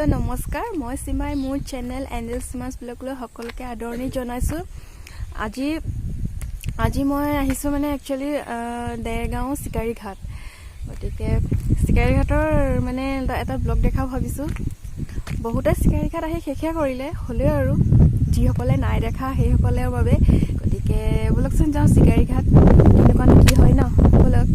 সকলোলৈ নমস্কাৰ মই সীমাই মোৰ চেনেল এঞ্জেলসীমা'svlog লৈ সকলোকে আদৰণি জনাইছো আজি মই আহিছো মানে একচুয়ালি দেৰগাঁও চিকাৰী ঘাট গতিকে চিকাৰী ঘাটৰ মানে এটা ব্লগ দেখাও ভাবিছো বহুতে চিকাৰী ঘাট আহি শেষে কৰিলে হলেও আৰু যিসকলে নাই দেখা সেইসকলৰ বাবে গতিকে বলকচোন যাওঁ চিকাৰী ঘাট কেনেকুৱা কি হয় ন বলক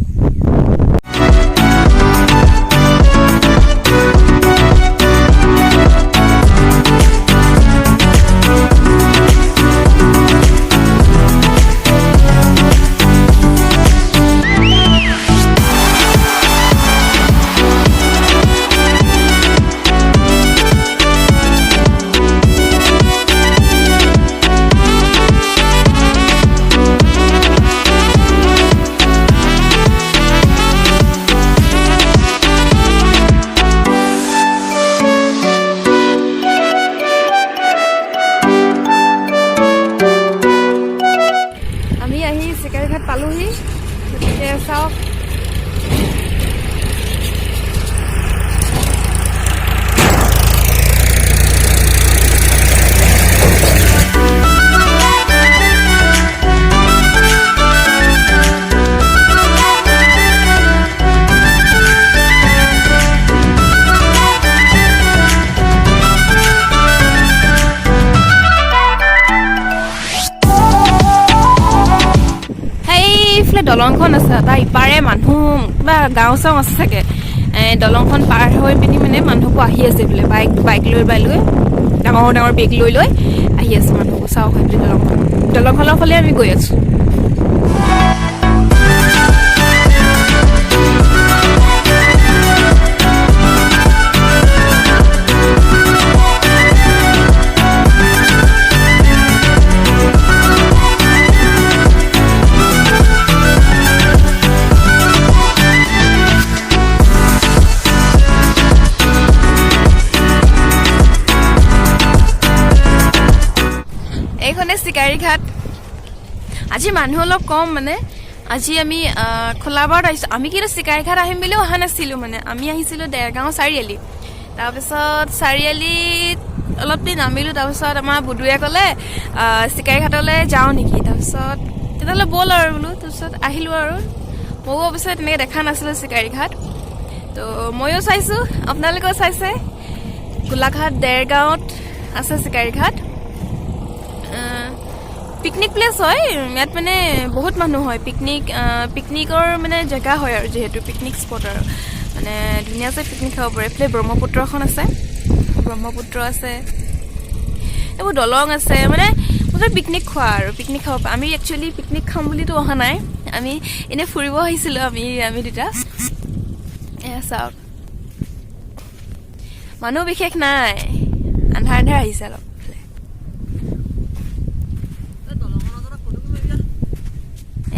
পালোহি গতিকে চাওক দলংখন আছে তাৰ ইপাৰে মানুহ বা গাঁও চাওঁ আছে চাগে দলংখন পাৰ হৈ পিনি মানে মানুহবোৰ আহি আছে বোলে বাইক লৈ ডাঙৰ বেগ লৈ আহি আছে মানুহবোৰ চাওঁ হয় বুলি দলংখনৰ ফালে আমি গৈ আছো চিকাৰী ঘাট আজি মানুহ অলপ কম মানে আজি আমি খোলাবাৰত আহিছো আমি কিন্তু চিকাৰী ঘাট আহিম বুলিও অহা নাছিলো মানে আমি আহিছিলো দেৰগাঁও চাৰিআলি তাৰপিছত চাৰিআলিত অলপ দিন নামিলো তাৰপিছত আমাৰ বুধুৱে ক'লে চিকাৰী ঘাটলৈ যাওঁ নেকি তাৰপিছত তেতিয়াহ'লে ব'ল আৰু বোলো তাৰপিছত আহিলো আৰু ময়ো অৱশ্যে তেনেকৈ দেখা নাছিলো চিকাৰী ঘাট তো ময়ো চাইছো আপোনালোকেও চাইছে গোলাঘাট দেৰগাঁৱত আছে চিকাৰী ঘাট পিকনিক প্লেচ হয় ইয়াত মানে বহুত মানুহ হয় পিকনিকৰ মানে জেগা হয় আৰু যেহেতু পিকনিক স্পট আৰু মানে ধুনীয়াকৈ পিকনিক খাব পাৰে এইফালে ব্ৰহ্মপুত্ৰখন আছে ব্ৰহ্মপুত্ৰ আছে এইবোৰ দলং আছে মানে মুঠতে পিকনিক খোৱা আৰু পিকনিক খাব পাৰে আমি একচুৱেলি পিকনিক খাম বুলিতো অহা নাই আমি এনেই ফুৰিব আহিছিলোঁ আমি দুটা এয়া চাওক মানুহ বিশেষ নাই আন্ধাৰ আহিছে অলপ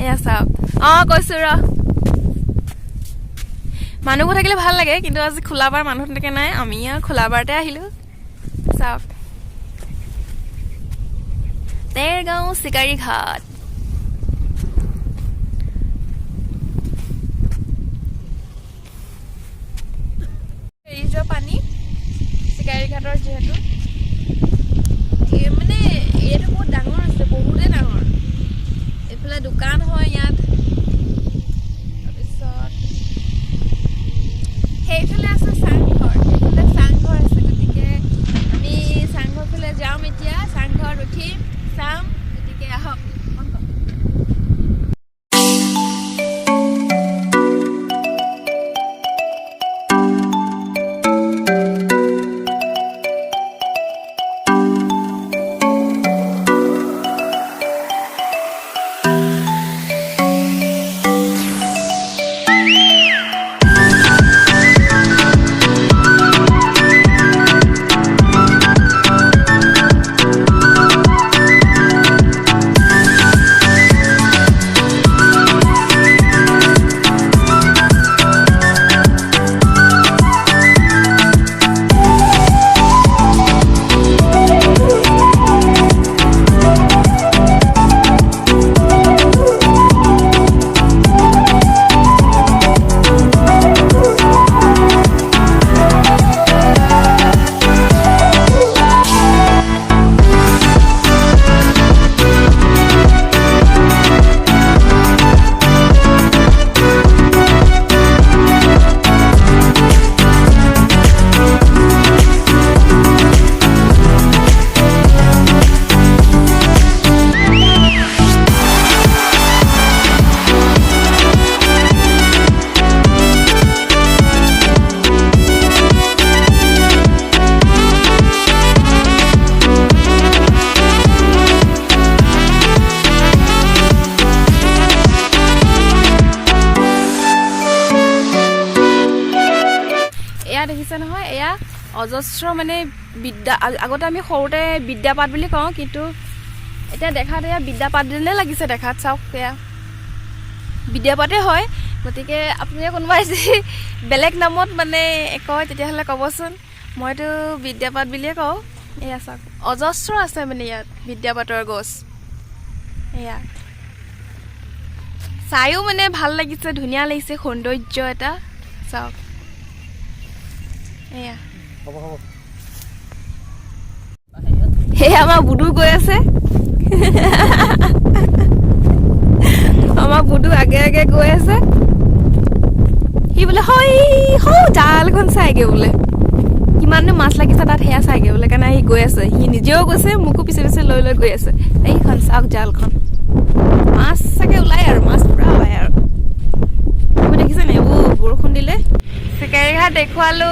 এয়া চাওক কৈছো ৰ মানুহবোৰ থাকিলে ভাল লাগে কিন্তু আজি খোলাবাৰ মানুহ তেনেকে নাই আমি আৰু খোলাবাৰতে আহিলো চাওক দেৰগাঁও চিকাৰী ঘাট এৰি যোৱা পানী চিকাৰী ঘাটৰ যিহেতু মানে এইটো বহুত ডাঙৰ আছে বহুতেই ডাঙৰ এইফালে দোকান হয় ইয়াত তাৰপিছত সেইফালে আছে চাংঘৰ আছে গতিকে আমি চাংঘৰ ফালে যাম এতিয়া চাংঘৰত উঠিম চাম গতিকে আহক দেখিছে নহয় এয়া অজস্ৰ মানে বিদ্যা আগতে আমি সৰুতে বিদ্যাপাঠ বুলি কওঁ কিন্তু এতিয়া দেখাত এয়া বিদ্যাপাঠ যেনে লাগিছে দেখাত চাওক এয়া বিদ্যাপাঠে হয় গতিকে আপুনি কোনোবাই যদি বেলেগ নামত মানে কয় তেতিয়াহ'লে ক'বচোন মইতো বিদ্যাপাঠ বুলিয়ে কওঁ এয়া চাওক অজস্ৰ আছে মানে ইয়াত বিদ্যাপাঠৰ গছ এয়া চাইও মানে ভাল লাগিছে ধুনীয়া লাগিছে সৌন্দৰ্য এটা চাওক এয়া সেয়া আমাৰ বুডু গৈ আছে আমাৰ বুডু আগে আগে গৈ আছে সি বোলে হয় জালখন চাইগে বোলে কিমাননো মাছ লাগিছে তাত সেয়া চাইগে বোলে কাৰণে সি গৈ আছে সি নিজেও গৈছে মোকো পিছে পিছে লৈ লৈ গৈ আছে এইখন চাওক জালখন মাছ চাগে ওলাই আৰু মাছ পুৰা ওলাই আৰু দেখিছে নে এইবোৰ বৰষুণ দিলে চিকাৰী ঘাট দেখুৱালো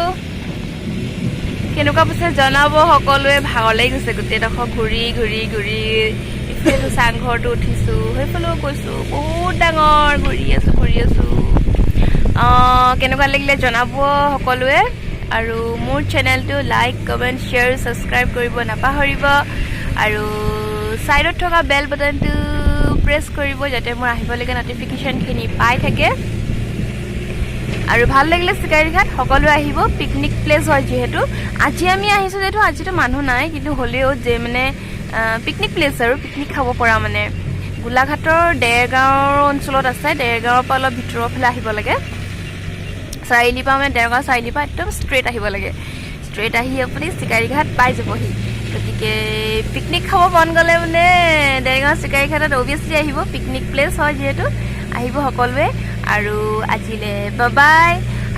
কেনেকুৱা পিছে জনাব সকলোৱে ভাগৰ লাগি গৈছে গোটেইডোখৰ ঘূৰি ঘূৰি ঘূৰি ইফালে চাংঘৰটো উঠিছো সেইফালেও গৈছো বহুত ডাঙৰ ঘূৰি আছো কেনেকুৱা লাগিলে জনাব সকলোৱে আৰু মোৰ চেনেলটো লাইক কমেণ্ট শ্বেয়াৰ ছাবস্ক্ৰাইব কৰিব নাপাহৰিব আৰু সাইডত থকা বেল বাটনটো প্ৰেছ কৰিব যাতে মোৰ আহিবলগীয়া নটিফিকেশ্যনখিনি পাই থাকে আৰু ভাল লাগিলে চিকাৰী ঘাট সকলোৱে আহিব পিকনিক প্লেচ হয় যিহেতু আজি আমি আহিছোঁ যিহেতু আজিতো মানুহ নাই কিন্তু হ'লেও যে মানে পিকনিক প্লেচ আৰু পিকনিক খাব পৰা মানে গোলাঘাটৰ দেৰগাঁৱৰ অঞ্চলত আছে দেৰগাঁৱৰ পৰা অলপ ভিতৰৰ ফালে আহিব লাগে চাৰিআলিৰ পৰা মানে দেৰগাঁও চাৰিআলিৰ পৰা একদম ষ্ট্ৰেইট আহিব লাগে ষ্ট্ৰেইট আহি আপুনি চিকাৰী ঘাট পাই যাবহি গতিকে পিকনিক খাব মন গ'লে মানে দেৰগাঁও চিকাৰী ঘাটত অভিয়াছলি আহিব পিকনিক প্লেচ হয় যিহেতু আহিব সকলোৱে আৰু আজিলৈ বাই বাই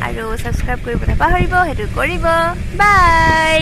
আৰু ছাবস্ক্ৰাইব কৰিব নাপাহৰিব সেইটো কৰিব বাই